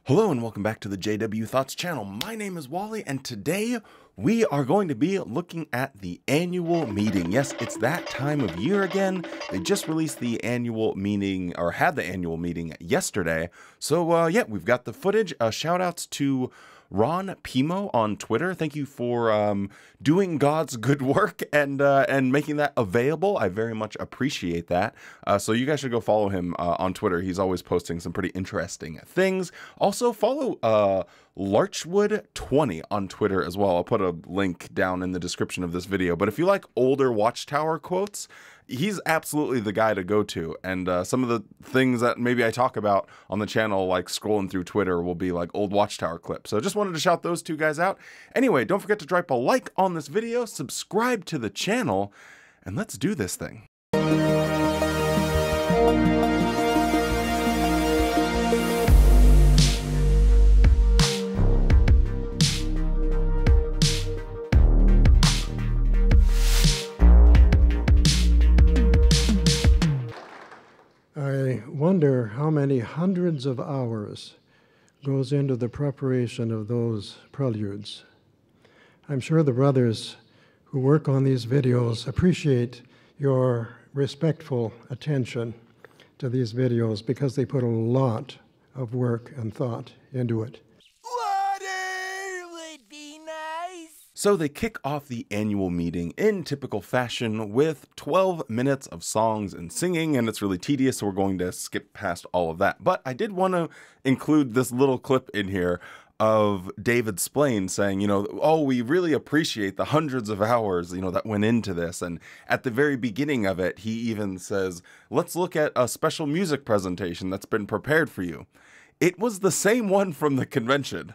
Hello and welcome back to the JW Thoughts channel. My name is Wally and today we are going to be looking at the annual meeting. Yes, it's that time of year again. They just released the annual meeting, or had the annual meeting yesterday. So yeah, we've got the footage. Shout outs to Ron Pimo on Twitter. Thank you for doing God's good work and making that available. I very much appreciate that. So you guys should go follow him on Twitter. He's always posting some pretty interesting things. Also follow Larchwood20 on Twitter as well. I'll put a link down in the description of this video. But if you like older Watchtower quotes, he's absolutely the guy to go to. And some of the things that maybe I talk about on the channel, like scrolling through Twitter, will be like old Watchtower clips. So just wanted to shout those two guys out. Anyway, don't forget to drop a like on this video, subscribe to the channel, and let's do this thing. I wonder how many hundreds of hours goes into the preparation of those preludes. I'm sure the brothers who work on these videos appreciate your respectful attention to these videos because they put a lot of work and thought into it. So they kick off the annual meeting in typical fashion with 12 minutes of songs and singing, and it's really tedious, so we're going to skip past all of that. But I did want to include this little clip in here of David Splain saying, you know, oh, we really appreciate the hundreds of hours, you know, that went into this. And at the very beginning of it, he even says, let's look at a special music presentation that's been prepared for you. It was the same one from the convention.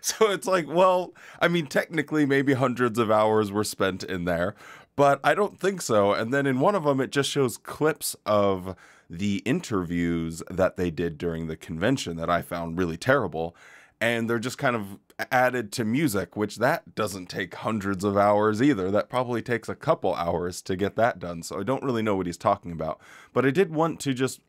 So it's like, well, I mean, technically maybe hundreds of hours were spent in there, but I don't think so. And then in one of them, it just shows clips of the interviews that they did during the convention that I found really terrible. And they're just kind of added to music, which that doesn't take hundreds of hours either. That probably takes a couple hours to get that done. So I don't really know what he's talking about. But I did want to just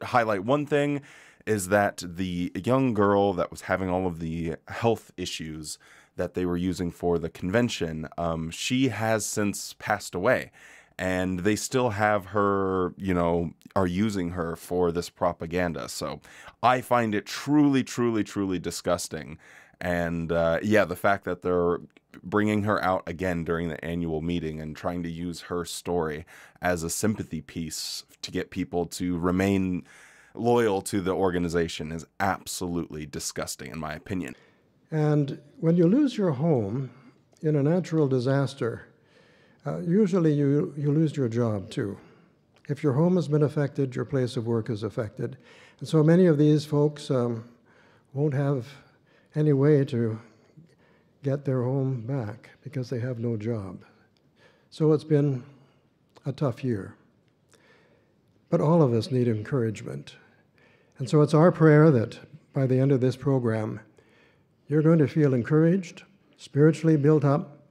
highlight one thing, is that the young girl that was having all of the health issues that they were using for the convention, she has since passed away. And they still have her, you know, are using her for this propaganda. So I find it truly, truly, truly disgusting. And yeah, the fact that they're bringing her out again during the annual meeting and trying to use her story as a sympathy piece to get people to remain loyal to the organization is absolutely disgusting, in my opinion. And when you lose your home in a natural disaster, usually you lose your job too. If your home has been affected, your place of work is affected. And so many of these folks won't have any way to get their home back because they have no job. So it's been a tough year. But all of us need encouragement. And so it's our prayer that by the end of this program, you're going to feel encouraged, spiritually built up,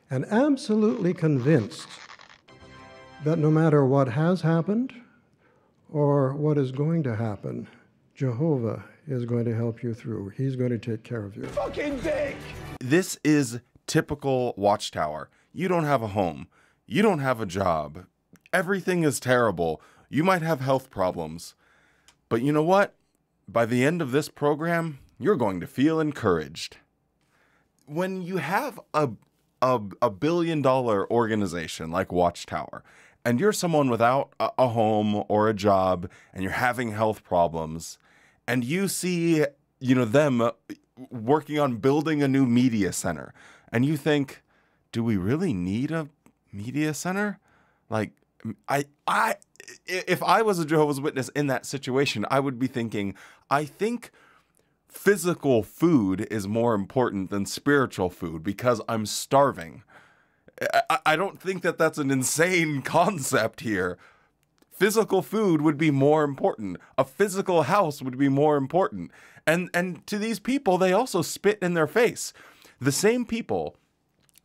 and absolutely convinced that no matter what has happened or what is going to happen, Jehovah is going to help you through. He's going to take care of you. Fucking dick! This is typical Watchtower. You don't have a home. You don't have a job. Everything is terrible. You might have health problems. But you know what? By the end of this program, you're going to feel encouraged. When you have a billion-dollar organization like Watchtower, and you're someone without a home or a job, and you're having health problems, and you see, you know, them working on building a new media center, and you think, do we really need a media center? Like, if I was a Jehovah's Witness in that situation, I would be thinking, I think physical food is more important than spiritual food because I'm starving. I don't think that that's an insane concept here. Physical food would be more important. A physical house would be more important. And to these people, they also spit in their face. The same people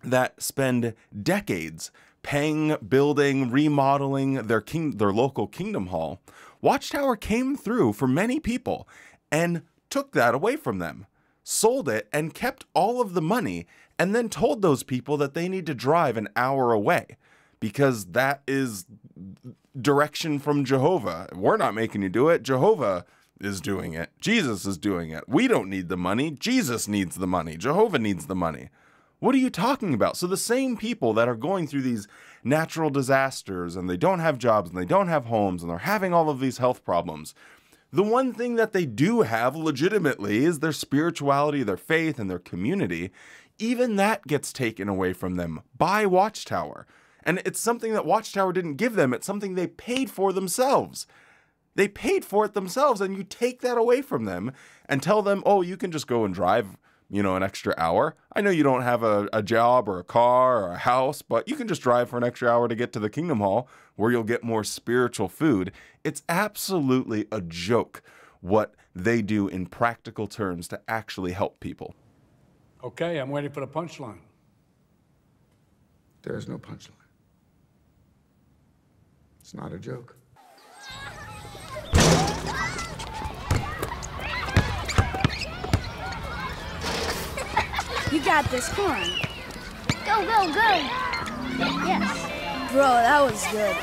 that spend decades paying, building, remodeling their local kingdom hall, Watchtower came through for many people and took that away from them, sold it, and kept all of the money, and then told those people that they need to drive an hour away because that is direction from Jehovah. We're not making you do it. Jehovah is doing it. Jesus is doing it. We don't need the money. Jesus needs the money. Jehovah needs the money. What are you talking about? So the same people that are going through these natural disasters and they don't have jobs and they don't have homes and they're having all of these health problems, the one thing that they do have legitimately is their spirituality, their faith, and their community. Even that gets taken away from them by Watchtower. And it's something that Watchtower didn't give them. It's something they paid for themselves. They paid for it themselves, and you take that away from them and tell them, oh, you can just go and drive, an extra hour. I know you don't have a job or a car or a house, but you can just drive for an extra hour to get to the Kingdom Hall where you'll get more spiritual food. It's absolutely a joke what they do in practical terms to actually help people. Okay, I'm waiting for the punchline. There's no punchline. It's not a joke. You got this, come on. Go, go, go. Yes. Bro, that was good.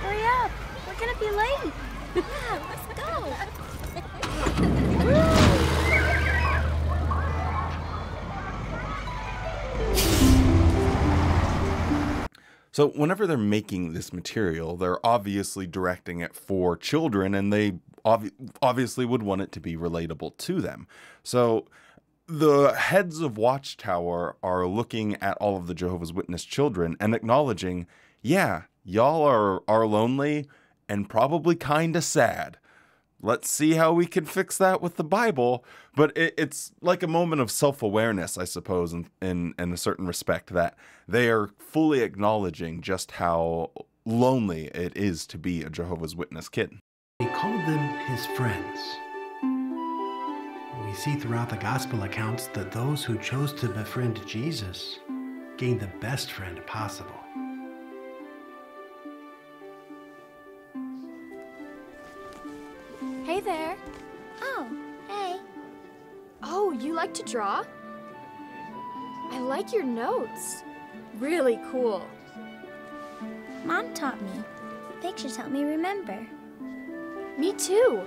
Hurry up. We're gonna be late. Yeah, let's go. So whenever they're making this material, they're obviously directing it for children, and they obviously would want it to be relatable to them. So the heads of Watchtower are looking at all of the Jehovah's Witness children and acknowledging, yeah, y'all are lonely and probably kind of sad. Let's see how we can fix that with the Bible. But it's like a moment of self-awareness, I suppose, in a certain respect, that they are fully acknowledging just how lonely it is to be a Jehovah's Witness kid. He called them his friends. We see throughout the gospel accounts that those who chose to befriend Jesus gained the best friend possible. Hey there. Oh, hey. Oh, you like to draw? I like your notes. Really cool. Mom taught me. Pictures help me remember. Me too.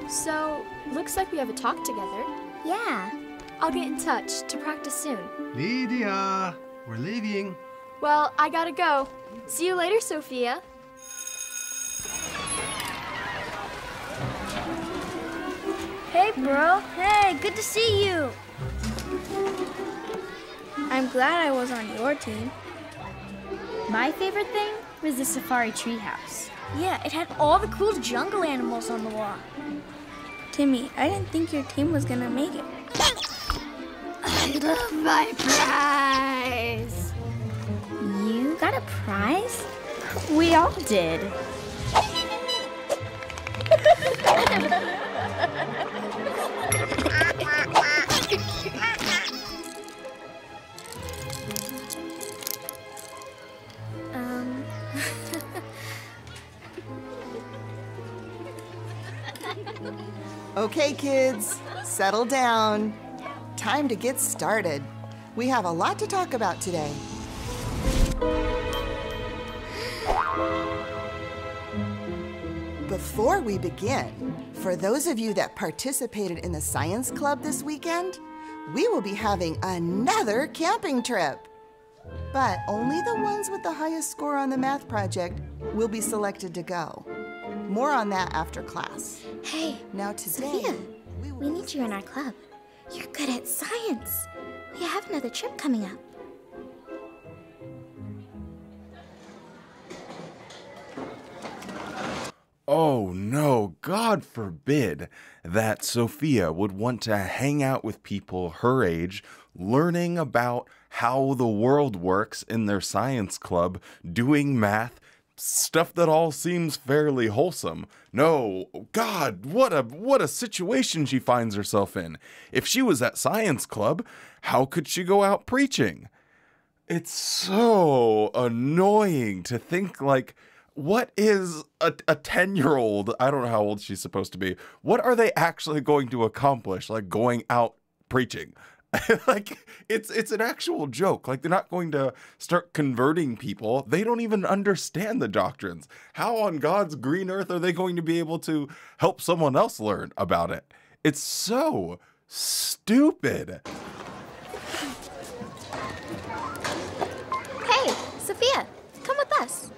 So, looks like we have a talk together. Yeah. I'll get in touch to practice soon. Lydia, we're leaving. Well, I gotta go. See you later, Sophia. Hey, bro. Hey, good to see you. I'm glad I was on your team. My favorite thing was the safari treehouse. Yeah, it had all the cool jungle animals on the wall. Timmy, I didn't think your team was gonna make it. I love my prize. You got a prize? We all did. Okay, kids, settle down. Time to get started. We have a lot to talk about today. Before we begin, for those of you that participated in the science club this weekend, we will be having another camping trip. But only the ones with the highest score on the math project will be selected to go. More on that after class. Hey, Now today, Sophia, we need you in our club. You're good at science. We have another trip coming up. Oh no, God forbid that Sophia would want to hang out with people her age, learning about how the world works in their science club, doing math, stuff that all seems fairly wholesome. No, God, what a situation she finds herself in. If she was at science club, how could she go out preaching? It's so annoying to think, like, what is a 10-year-old, I don't know how old she's supposed to be, what are they actually going to accomplish, like going out preaching? Like, it's an actual joke. Like, they're not going to start converting people. They don't even understand the doctrines. How on God's green earth are they going to be able to help someone else learn about it? It's so stupid. Hey, Sophia, come with us.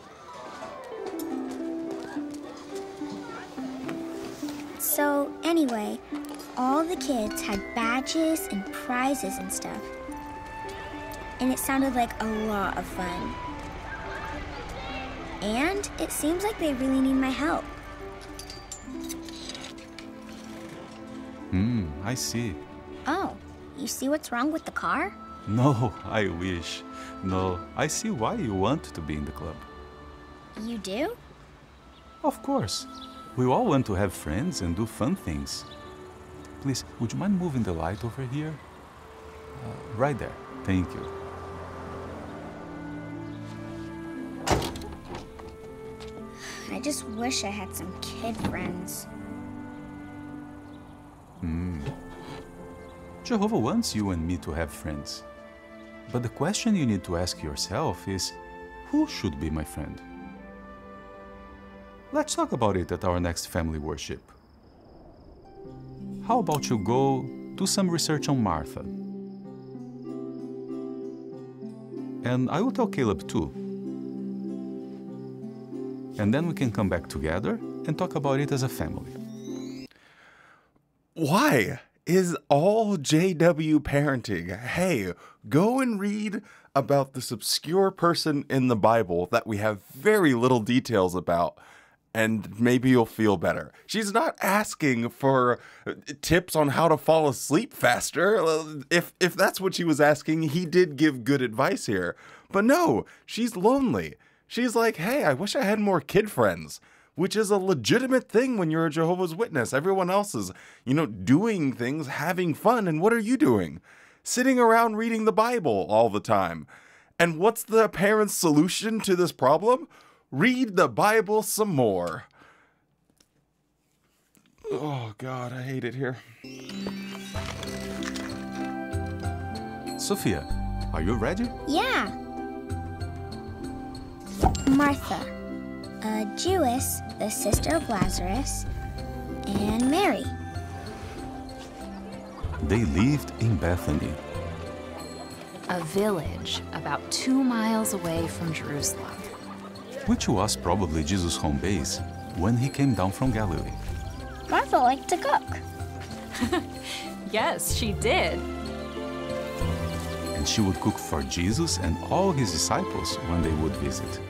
So, anyway, all the kids had badges and prizes and stuff. And it sounded like a lot of fun. And it seems like they really need my help. I see. Oh, you see what's wrong with the car? No, I wish. No, I see why you want to be in the club. You do? Of course. We all want to have friends and do fun things. Please, would you mind moving the light over here? Right there. Thank you. I just wish I had some kid friends. Jehovah wants you and me to have friends. But the question you need to ask yourself is, who should be my friend? Let's talk about it at our next family worship. How about you go do some research on Martha? And I will tell Caleb too. And then we can come back together and talk about it as a family. Why is all JW parenting? Hey, go and read about this obscure person in the Bible that we have very little details about, and maybe you'll feel better. She's not asking for tips on how to fall asleep faster. If that's what she was asking, he did give good advice here. But no, she's lonely. She's like, hey, I wish I had more kid friends, which is a legitimate thing when you're a Jehovah's Witness. Everyone else is, doing things, having fun. And what are you doing? Sitting around reading the Bible all the time. And what's the parents' solution to this problem? Read the Bible some more. Oh, God, I hate it here. Sophia, are you ready? Yeah. Martha, a Jewess, the sister of Lazarus, and Mary. They lived in Bethany, a village about 2 miles away from Jerusalem, which was probably Jesus' home base when he came down from Galilee. Martha liked to cook. Yes, she did. And she would cook for Jesus and all his disciples when they would visit.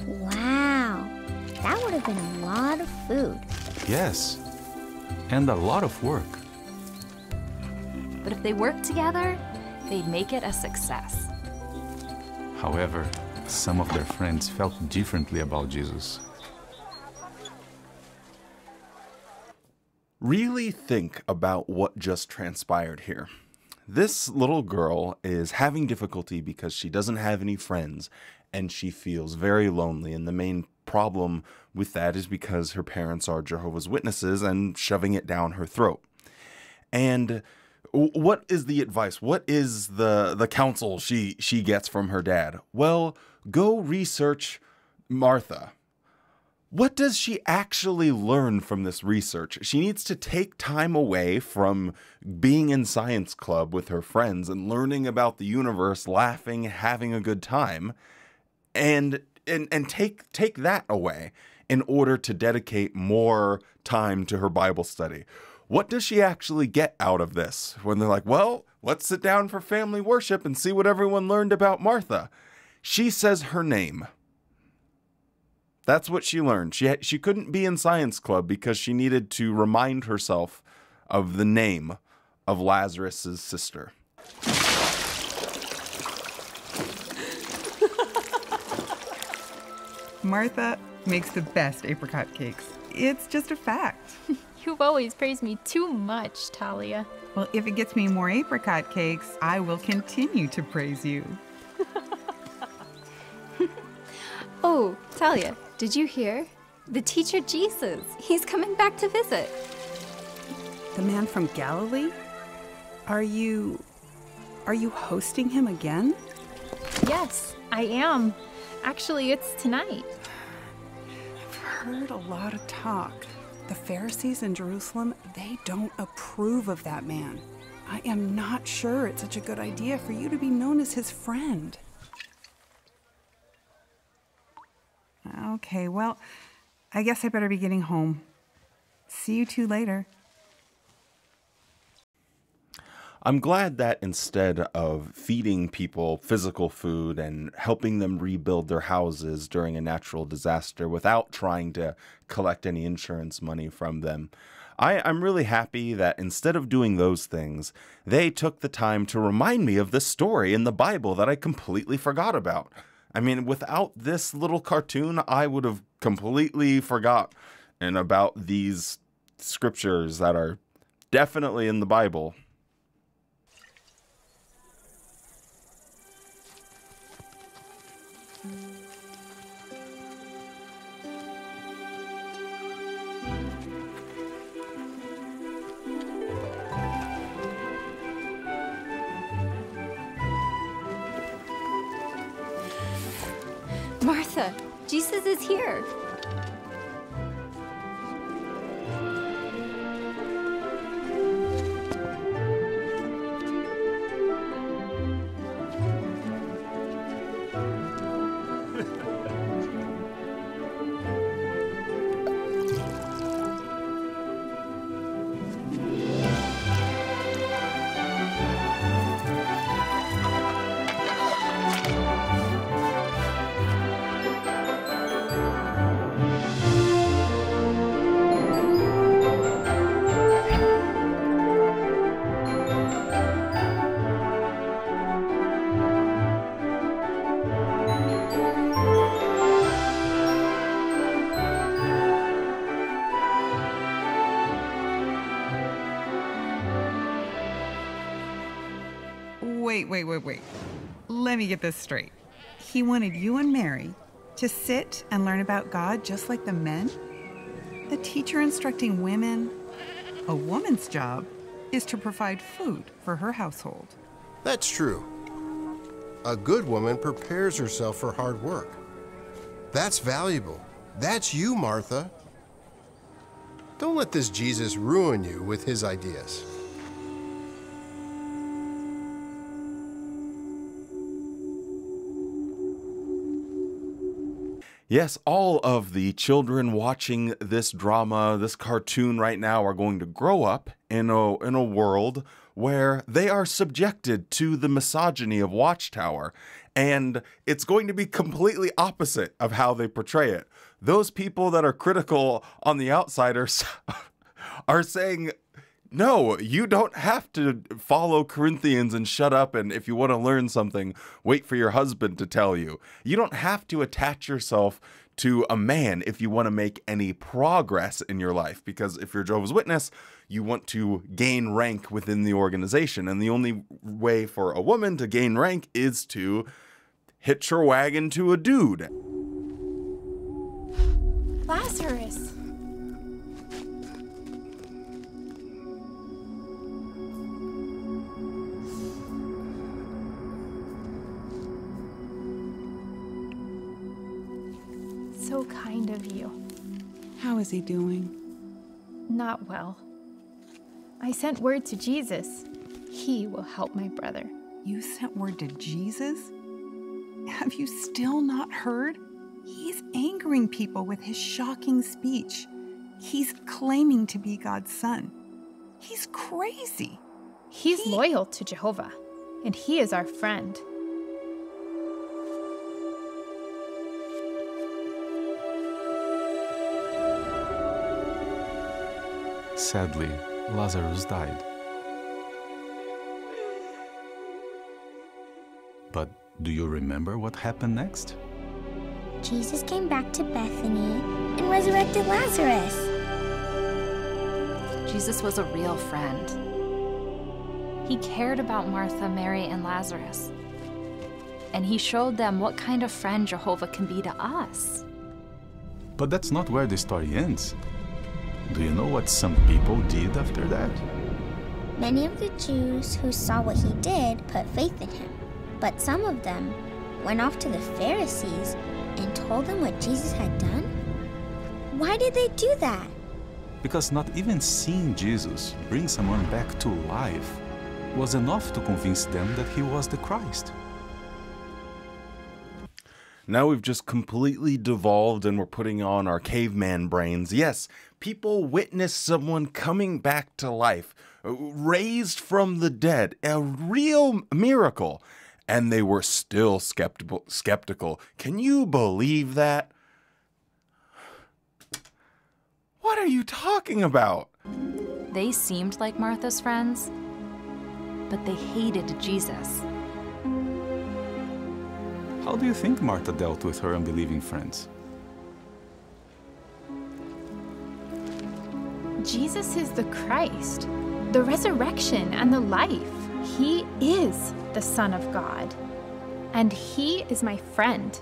Wow, that would have been a lot of food. Yes, and a lot of work. But if they worked together, they'd make it a success. However, some of their friends felt differently about Jesus. Really think about what just transpired here. This little girl is having difficulty because she doesn't have any friends and she feels very lonely. And the main problem with that is because her parents are Jehovah's Witnesses and shoving it down her throat. And what is the advice? What is the counsel she gets from her dad? Well, go research Martha. What does she actually learn from this research? She needs to take time away from being in science club with her friends and learning about the universe, laughing, having a good time, and take that away in order to dedicate more time to her Bible study. What does she actually get out of this when they're like, well, let's sit down for family worship and see what everyone learned about Martha? She says her name. That's what she learned. She couldn't be in science club because she needed to remind herself of the name of Lazarus's sister. Martha makes the best apricot cakes. It's just a fact. You've always praised me too much, Talia. Well, if it gets me more apricot cakes, I will continue to praise you. Oh, Talia, did you hear? The teacher Jesus, he's coming back to visit. The man from Galilee? Are you hosting him again? Yes, I am. Actually, it's tonight. I've heard a lot of talk. The Pharisees in Jerusalem, they don't approve of that man. I am not sure it's such a good idea for you to be known as his friend. Okay, well, I guess I better be getting home. See you two later. I'm glad that instead of feeding people physical food and helping them rebuild their houses during a natural disaster without trying to collect any insurance money from them, I'm really happy that instead of doing those things, they took the time to remind me of this story in the Bible that I completely forgot about. I mean, without this little cartoon, I would have completely forgotten about these scriptures that are definitely in the Bible. Martha, Jesus is here. Wait. Let me get this straight. He wanted you and Mary to sit and learn about God just like the men? The teacher instructing women? A woman's job is to provide food for her household. That's true. A good woman prepares herself for hard work. That's valuable. That's you, Martha. Don't let this Jesus ruin you with his ideas. Yes, all of the children watching this drama, this cartoon right now, are going to grow up in a world where they are subjected to the misogyny of Watchtower, and it's going to be completely opposite of how they portray it. Those people that are critical on the outsiders are saying, no, you don't have to follow Corinthians and shut up, and if you want to learn something, wait for your husband to tell you. You don't have to attach yourself to a man if you want to make any progress in your life, because if you're Jehovah's Witness, you want to gain rank within the organization, and the only way for a woman to gain rank is to hitch her wagon to a dude. Lazarus! So kind of you. How is he doing? Not well. I sent word to Jesus. He will help my brother. You sent word to Jesus? Have you still not heard? He's angering people with his shocking speech. He's claiming to be God's son. He's crazy. He's loyal to Jehovah, and he is our friend. Sadly, Lazarus died. But do you remember what happened next? Jesus came back to Bethany and resurrected Lazarus. Jesus was a real friend. He cared about Martha, Mary, and Lazarus. And he showed them what kind of friend Jehovah can be to us. But that's not where the story ends. Do you know what some people did after that? Many of the Jews who saw what he did put faith in him. But some of them went off to the Pharisees and told them what Jesus had done? Why did they do that? Because not even seeing Jesus bring someone back to life was enough to convince them that he was the Christ. Now we've just completely devolved and we're putting on our caveman brains. Yes, people witnessed someone coming back to life, raised from the dead, a real miracle, and they were still skeptical. Can you believe that? What are you talking about? They seemed like Martha's friends, but they hated Jesus. How do you think Martha dealt with her unbelieving friends? Jesus is the Christ, the resurrection and the life. He is the Son of God, and he is my friend.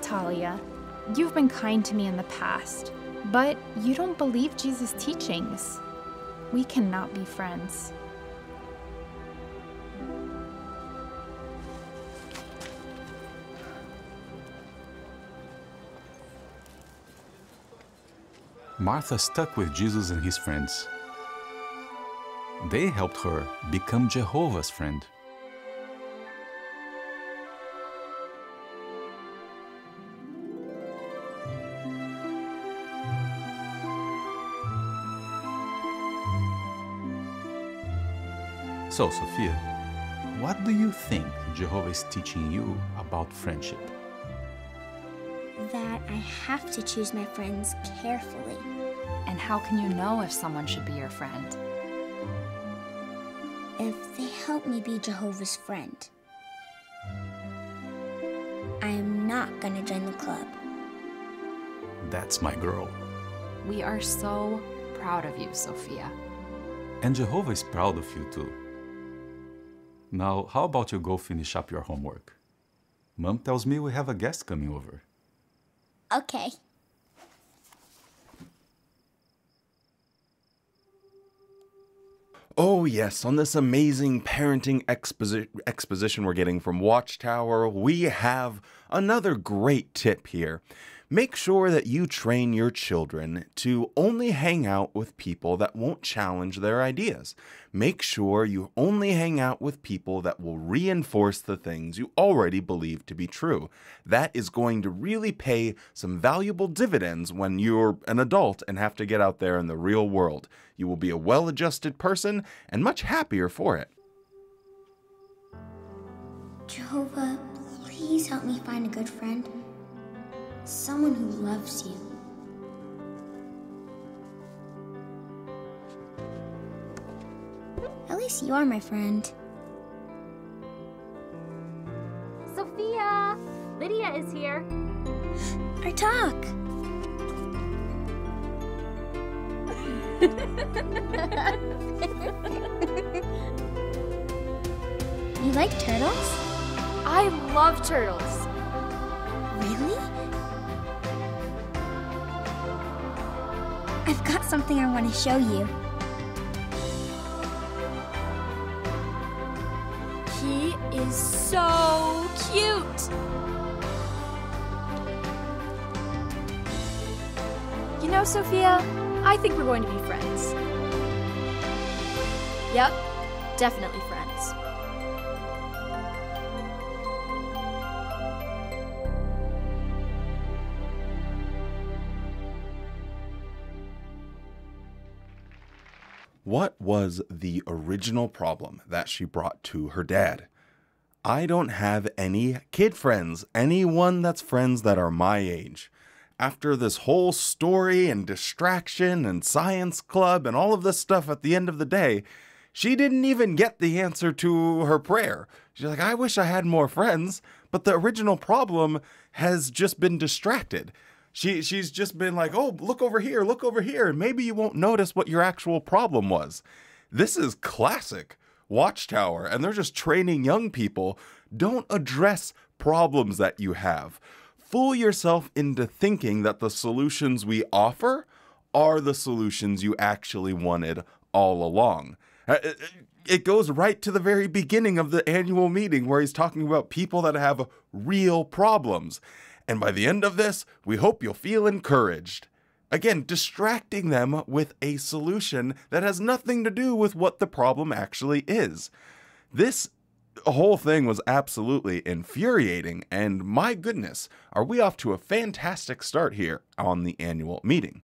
Talia, you've been kind to me in the past, but you don't believe Jesus' teachings. We cannot be friends. Martha stuck with Jesus and his friends. They helped her become Jehovah's friend. So, Sophia, what do you think Jehovah is teaching you about friendship? That I have to choose my friends carefully. And how can you know if someone should be your friend? If they help me be Jehovah's friend. I am not gonna join the club. That's my girl. We are so proud of you, Sophia. And Jehovah is proud of you too. Now, how about you go finish up your homework? Mom tells me we have a guest coming over. Okay. Oh yes, on this amazing parenting exposition we're getting from Watchtower, we have another great tip here. Make sure that you train your children to only hang out with people that won't challenge their ideas. Make sure you only hang out with people that will reinforce the things you already believe to be true. That is going to really pay some valuable dividends when you're an adult and have to get out there in the real world. You will be a well-adjusted person and much happier for it. Jehovah, please help me find a good friend. Someone who loves you. At least you are my friend. Sophia! Lydia is here. Our talk. You like turtles? I love turtles. Really? I've got something I want to show you. He is so cute. You know, Sophia, I think we're going to be friends. Yep, definitely friends. What was the original problem that she brought to her dad? I don't have any kid friends, anyone that's friends that are my age. after this whole story and distraction and science club and all of this stuff at the end of the day, she didn't even get the answer to her prayer. She's like, I wish I had more friends, but the original problem has just been distracted. She's just been like, oh, look over here, and maybe you won't notice what your actual problem was. This is classic Watchtower, and they're just training young people. Don't address problems that you have. Fool yourself into thinking that the solutions we offer are the solutions you actually wanted all along. It goes right to the very beginning of the annual meeting where he's talking about people that have real problems. And by the end of this, we hope you'll feel encouraged. Again, distracting them with a solution that has nothing to do with what the problem actually is. This whole thing was absolutely infuriating, and my goodness, are we off to a fantastic start here on the annual meeting.